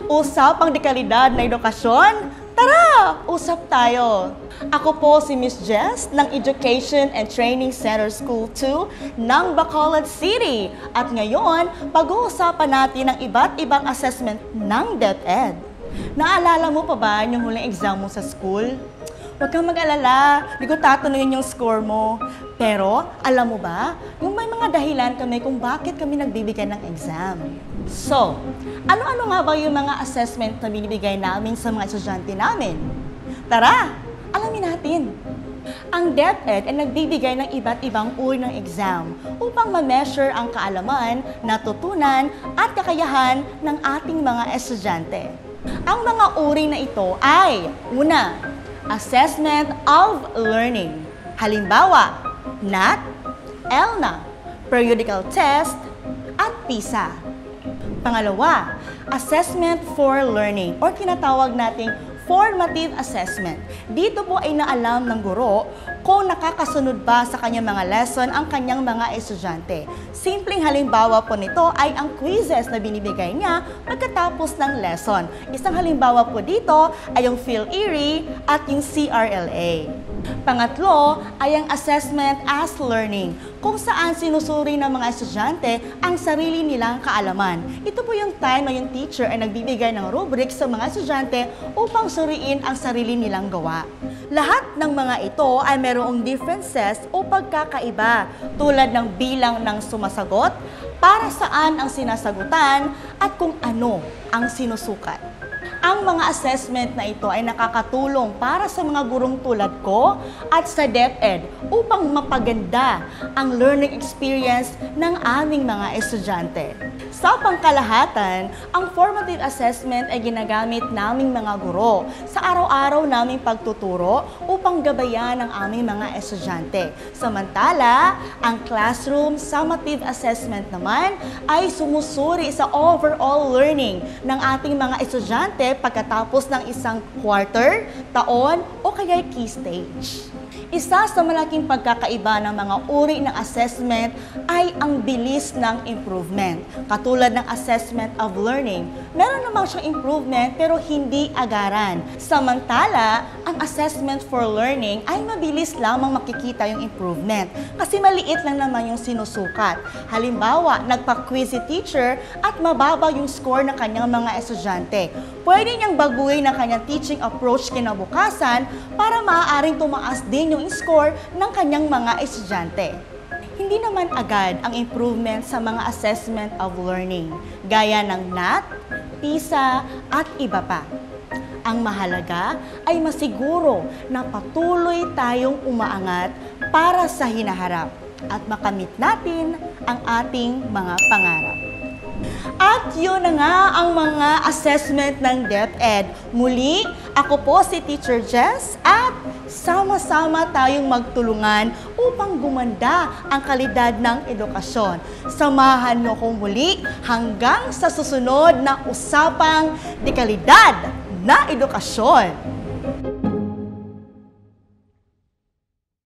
Usapang dekalidad na edukasyon? Tara, usap tayo! Ako po si Miss Jess ng Education and Training Center School 2 ng Bacolod City. At ngayon, pag-uusapan natin ang iba't ibang assessment ng DepEd. Naalala mo pa ba yung huling exam mo sa school? Huwag kang mag-alala, di ko tatanungin yung score mo. Pero, alam mo ba, yung may mga dahilan kami kung bakit kami nagbibigay ng exam. So, ano-ano nga ba yung mga assessment na binibigay namin sa mga estudyante namin? Tara, alamin natin. Ang DepEd ay nagbibigay ng iba't ibang uri ng exam upang ma-measure ang kaalaman, natutunan at kakayahan ng ating mga estudyante. Ang mga uri na ito ay, una, Assessment of Learning. Halimbawa, NAT, ELNA, Periodical Test, at PISA. Pangalawa, Assessment for Learning or tinatawag nating formative assessment. Dito po ay naalam ng guro kung nakakasunod ba sa kanyang mga lesson ang kanyang mga estudyante. Simpleng halimbawa po nito ay ang quizzes na binibigay niya pagkatapos ng lesson. Isang halimbawa po dito ay yung PhilErie at yung CRLA. Pangatlo ay ang assessment as learning, kung saan sinusuri ng mga estudyante ang sarili nilang kaalaman. Ito po yung time na yung teacher ay nagbibigay ng rubric sa mga estudyante upang suriin ang sarili nilang gawa. Lahat ng mga ito ay mayroong differences o pagkakaiba tulad ng bilang ng sumasagot, para saan ang sinasagutan at kung ano ang sinusukat. Ang mga assessment na ito ay nakakatulong para sa mga gurong tulad ko at sa DepEd upang mapaganda ang learning experience ng aming mga estudyante. Sa pangkalahatan, ang formative assessment ay ginagamit naming mga guro sa araw-araw naming pagtuturo upang gabayan ang aming mga estudyante. Samantala, ang classroom summative assessment naman ay sumusuri sa overall learning ng ating mga estudyante pagkatapos ng isang quarter, taon o kaya key stage. Isa sa malaking pagkakaiba ng mga uri ng assessment ay ang bilis ng improvement. Katulad ng assessment of learning, meron namang siyang improvement pero hindi agaran. Samantala, ang assessment for learning ay mabilis lamang makikita yung improvement kasi maliit lang naman yung sinusukat. Halimbawa, nagpa-quiz si teacher at mababa yung score ng kanyang mga estudyante. Pwede niyang baguhin ang kanyang teaching approach kinabukasan para maaaring tumaas din yung score ng kanyang mga estudyante. Hindi naman agad ang improvement sa mga assessment of learning, gaya ng NAT, PISA at iba pa. Ang mahalaga ay masiguro na patuloy tayong umaangat para sa hinaharap at makamit natin ang ating mga pangarap. At yun na nga ang mga assessment ng DepEd. Muli, ako po si Teacher Jess at sama-sama tayong magtulungan upang gumanda ang kalidad ng edukasyon. Samahan niyo kong muli hanggang sa susunod na usapang dekalidad na edukasyon.